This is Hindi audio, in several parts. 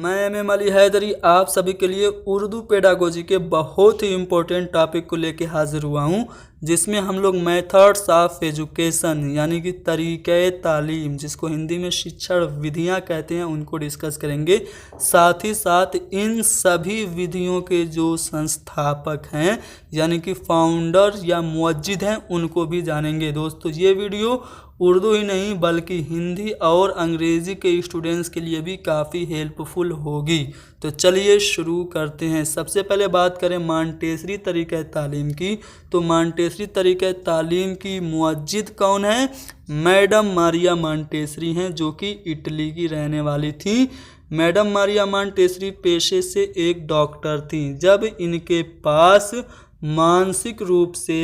मैं एम अली हैदरी आप सभी के लिए उर्दू पेडागोजी के बहुत ही इम्पोर्टेंट टॉपिक को लेके हाजिर हुआ हूँ, जिसमें हम लोग मेथड्स ऑफ एजुकेशन यानी कि तरीक़े तालीम, जिसको हिंदी में शिक्षण विधियाँ कहते हैं, उनको डिस्कस करेंगे। साथ ही साथ इन सभी विधियों के जो संस्थापक हैं यानी कि फाउंडर या मुवज्जिद हैं, उनको भी जानेंगे। दोस्तों, ये वीडियो उर्दू ही नहीं बल्कि हिंदी और अंग्रेज़ी के स्टूडेंट्स के लिए भी काफ़ी हेल्पफुल होगी। तो चलिए शुरू करते हैं। सबसे पहले बात करें मॉन्टेसरी तरीक़े तालीम की, तो मॉन्टेसरी तरीक़े तालीम की मुवज्जिद कौन है? मैडम मारिया मॉन्टेसरी हैं, जो कि इटली की रहने वाली थी। मैडम मारिया मॉन्टेसरी पेशे से एक डॉक्टर थी। जब इनके पास मानसिक रूप से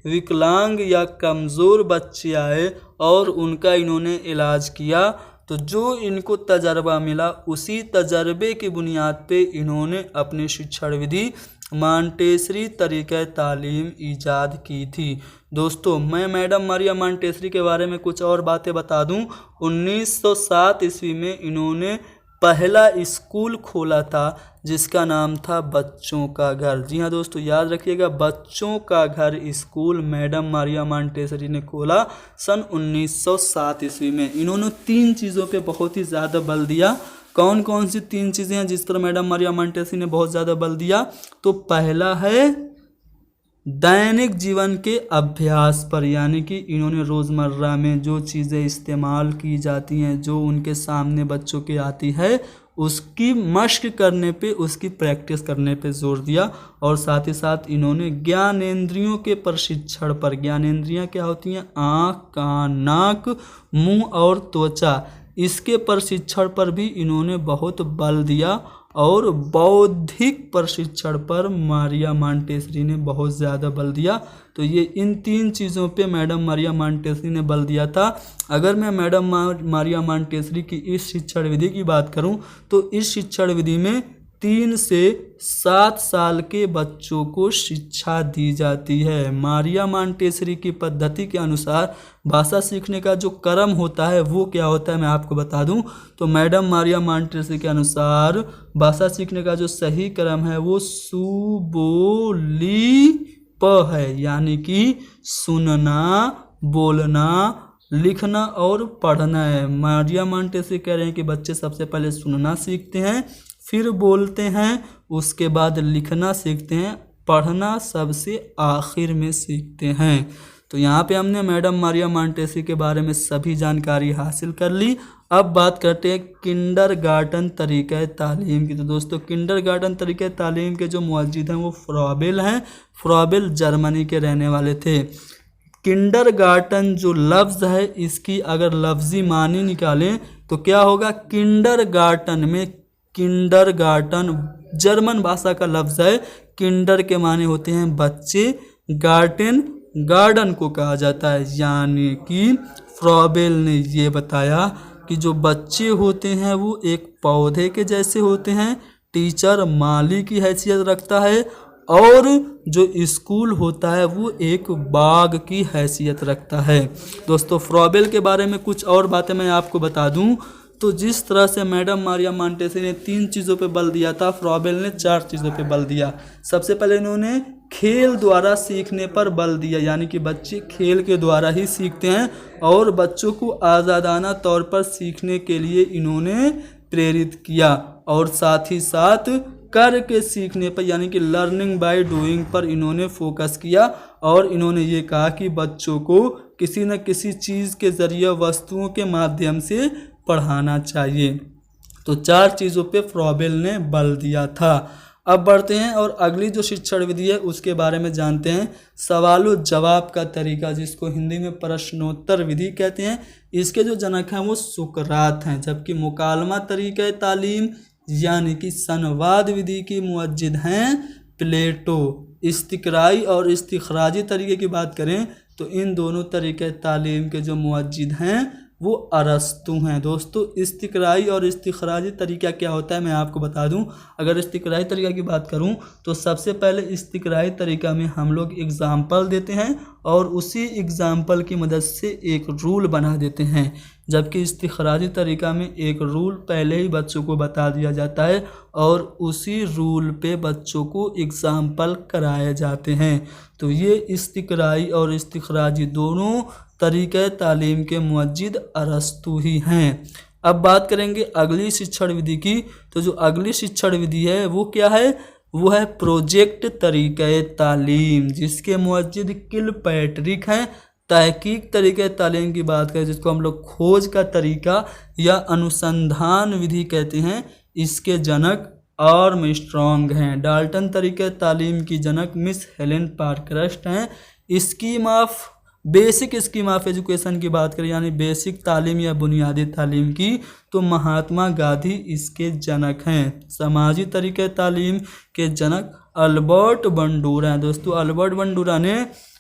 विकलांग या कमज़ोर बच्चे आए और उनका इन्होंने इलाज किया, तो जो इनको तजर्बा मिला उसी तजर्बे की बुनियाद पे इन्होंने अपनी शिक्षण विधि मॉन्टेसरी तरीक़े तालीम ईजाद की थी। दोस्तों, मैं मैडम मारिया मॉन्टेसरी के बारे में कुछ और बातें बता दूं। 1907 ईस्वी में इन्होंने पहला स्कूल खोला था जिसका नाम था बच्चों का घर। जी हाँ दोस्तों, याद रखिएगा, बच्चों का घर स्कूल मैडम मारिया मॉन्टेसरी ने खोला सन 1907 ईस्वी में। इन्होंने 3 चीज़ों पे बहुत ही ज़्यादा बल दिया। कौन कौन सी 3 चीज़ें हैं जिस पर मैडम मारिया मॉन्टेसरी ने बहुत ज़्यादा बल दिया? तो पहला है दैनिक जीवन के अभ्यास पर, यानी कि इन्होंने रोज़मर्रा में जो चीज़ें इस्तेमाल की जाती हैं, जो उनके सामने बच्चों के आती है, उसकी मश्क करने पे, उसकी प्रैक्टिस करने पे जोर दिया। और साथ ही साथ इन्होंने ज्ञानेंद्रियों के प्रशिक्षण पर, ज्ञानेंद्रियाँ क्या होती हैं? आँख, कान, नाक, मुंह और त्वचा, इसके प्रशिक्षण पर भी इन्होंने बहुत बल दिया। और बौद्धिक प्रशिक्षण पर मारिया मॉन्टेसरी ने बहुत ज़्यादा बल दिया। तो ये इन 3 चीज़ों पे मैडम मारिया मॉन्टेसरी ने बल दिया था। अगर मैं मैडम मारिया मॉन्टेसरी की इस शिक्षण विधि की बात करूं, तो इस शिक्षण विधि में 3 से 7 साल के बच्चों को शिक्षा दी जाती है। मारिया मॉन्टेसरी की पद्धति के अनुसार भाषा सीखने का जो क्रम होता है वो क्या होता है, मैं आपको बता दूं। तो मैडम मारिया मॉन्टेसरी के अनुसार भाषा सीखने का जो सही क्रम है वो सुबोली प है, यानी कि सुनना, बोलना, लिखना और पढ़ना है। मारिया मॉन्टेसरी कह रहे हैं कि बच्चे सबसे पहले सुनना सीखते हैं, फिर बोलते हैं, उसके बाद लिखना सीखते हैं, पढ़ना सबसे आखिर में सीखते हैं। तो यहाँ पे हमने मैडम मारिया मॉन्टेसरी के बारे में सभी जानकारी हासिल कर ली। अब बात करते हैं किंडरगार्टन तरीक़े तालीम की। तो दोस्तों, किंडरगार्टन तरीक़े तालीम के जो मुवज्जिद हैं वो फ्रॉबेल हैं। फ्रॉबेल जर्मनी के रहने वाले थे। किंडरगार्टन जो लफ्ज़ है, इसकी अगर लफ्ज़ी मानी निकालें तो क्या होगा? किंडरगार्टन में, किंडरगार्टन जर्मन भाषा का लफ्ज़ है। किंडर के माने होते हैं बच्चे, गार्टन गार्डन को कहा जाता है। यानी कि फ्रॉबेल ने ये बताया कि जो बच्चे होते हैं वो एक पौधे के जैसे होते हैं, टीचर माली की हैसियत रखता है, और जो स्कूल होता है वो एक बाग की हैसियत रखता है। दोस्तों, फ्रॉबेल के बारे में कुछ और बातें मैं आपको बता दूं। तो जिस तरह से मैडम मारिया मॉन्टेसरी ने 3 चीज़ों पे बल दिया था, फ्रॉबेल ने 4 चीज़ों पे बल दिया। सबसे पहले इन्होंने खेल द्वारा सीखने पर बल दिया, यानी कि बच्चे खेल के द्वारा ही सीखते हैं, और बच्चों को आज़ादाना तौर पर सीखने के लिए इन्होंने प्रेरित किया। और साथ ही साथ कर के सीखने पर, यानी कि लर्निंग बाय डूइंग पर इन्होंने फोकस किया। और इन्होंने ये कहा कि बच्चों को किसी न किसी चीज़ के ज़रिए, वस्तुओं के माध्यम से पढ़ाना चाहिए। तो 4 चीज़ों पे फ्रॉबेल ने बल दिया था। अब बढ़ते हैं और अगली जो शिक्षण विधि है उसके बारे में जानते हैं। सवाल जवाब का तरीका, जिसको हिंदी में प्रश्नोत्तर विधि कहते हैं, इसके जो जनक हैं वो सुकरात हैं। जबकि मुकालमा तरीक़े तालीम यानी कि संवाद विधि की मुवज्जिद हैं प्लेटो। इस्तिक़राई और इस्तिख़राजी तरीके की बात करें तो इन दोनों तरीक़े तालीम के जो मुवज्जिद हैं वो अरस्तु हैं। दोस्तों इस्तिक़राई और इस्तिख़राजी तरीका क्या होता है मैं आपको बता दूं। अगर इस्तिक़राई तरीका की बात करूं तो सबसे पहले इस्तिक़राई तरीका में हम लोग एग्ज़ाम्पल देते हैं और उसी एग्ज़ाम्पल की मदद से एक रूल बना देते हैं, जबकि इस्तिख़राजी तरीका में एक रूल पहले ही बच्चों को बता दिया जाता है और उसी रूल पे बच्चों को एग्ज़ाम्पल कराए जाते हैं। तो ये इस्तिक़राई और इस्तिख़राजी दोनों तरीक़े तालीम के मुअज्जिद अरस्तु ही हैं। अब बात करेंगे अगली शिक्षण विधि की। तो जो अगली शिक्षण विधि है वो क्या है, वो है प्रोजेक्ट तरीक़े तालीम, जिसके मुअज्जिद किलपैट्रिक हैं। तहकीक तरीक़े तालीम की बात करें जिसको हम लोग खोज का तरीका या अनुसंधान विधि कहते हैं, इसके जनक आर्मस्ट्रॉन्ग हैं। डाल्टन तरीक़े तालीम की जनक मिस हेलेन पारक्राफ्ट हैं। बेसिक स्कीम ऑफ एजुकेशन की बात करें यानी बेसिक तालीम या बुनियादी तालीम की, तो महात्मा गांधी इसके जनक हैं। समाजी तरीक़े तालीम के जनक अल्बर्ट बंडूरा हैं। दोस्तों अल्बर्ट बंडूरा ने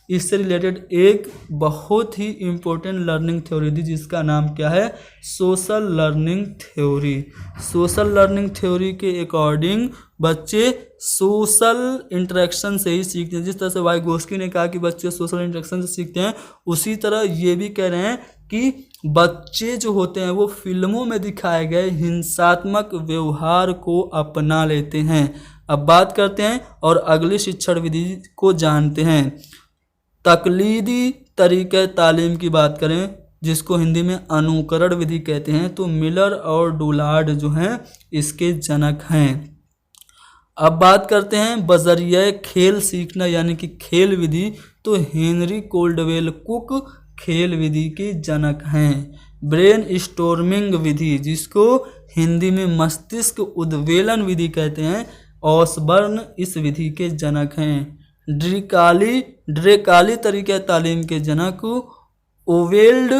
इससे रिलेटेड एक बहुत ही इम्पोर्टेंट लर्निंग थ्योरी दी जिसका नाम क्या है, social learning theory. Social learning theory के अकॉर्डिंग बच्चे सोशल इंटरेक्शन से ही सीखते हैं। जिस तरह से वाइगोस्की ने कहा कि बच्चे सोशल इंटरेक्शन से सीखते हैं, उसी तरह ये भी कह रहे हैं कि बच्चे जो होते हैं वो फिल्मों में दिखाए गए हिंसात्मक व्यवहार को अपना लेते हैं। अब बात करते हैं और अगली शिक्षण विधि को जानते हैं। तकलीदी तरीक़े तालीम की बात करें जिसको हिंदी में अनुकरण विधि कहते हैं, तो मिलर और डुलार्ड जो हैं इसके जनक हैं। अब बात करते हैं बजरिया खेल सीखना यानी कि खेल विधि, तो हेनरी कोल्डवेल कुक खेल विधि के जनक हैं। ब्रेन स्टॉर्मिंग विधि जिसको हिंदी में मस्तिष्क उद्वेलन विधि कहते हैं, ऑसबर्न इस विधि के जनक हैं। ड्रेकाली तरीक़े तालीम के जनक ओवेल्ड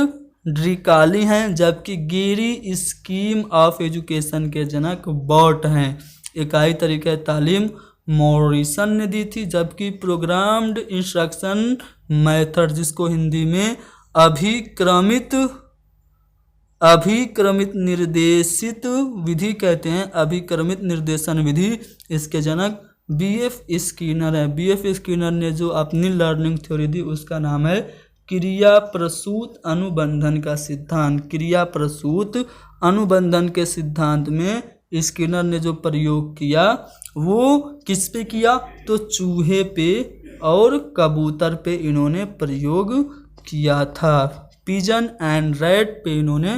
ड्रिकाली हैं, जबकि गिरी स्कीम ऑफ एजुकेशन के जनक बॉट हैं। इकाई तरीक़े तालीम मॉरिसन ने दी थी, जबकि प्रोग्राम्ड इंस्ट्रक्शन मेथड जिसको हिंदी में अभिक्रमित निर्देशित विधि कहते हैं, अभिक्रमित निर्देशन विधि, इसके जनक बीएफ स्किनर है। बीएफ स्किनर ने जो अपनी लर्निंग थ्योरी दी उसका नाम है क्रिया प्रसूत अनुबंधन का सिद्धांत। क्रिया प्रसूत अनुबंधन के सिद्धांत में स्किनर ने जो प्रयोग किया वो किस पे किया, तो चूहे पे और कबूतर पे इन्होंने प्रयोग किया था। पिजन एंड रैट पे इन्होंने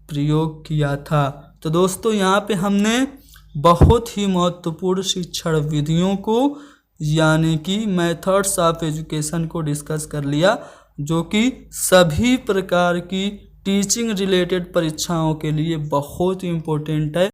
प्रयोग किया था। तो दोस्तों यहाँ पे हमने बहुत ही महत्वपूर्ण शिक्षण विधियों को यानी कि मेथड्स ऑफ एजुकेशन को डिस्कस कर लिया, जो कि सभी प्रकार की टीचिंग रिलेटेड परीक्षाओं के लिए बहुत ही इम्पोर्टेंट है।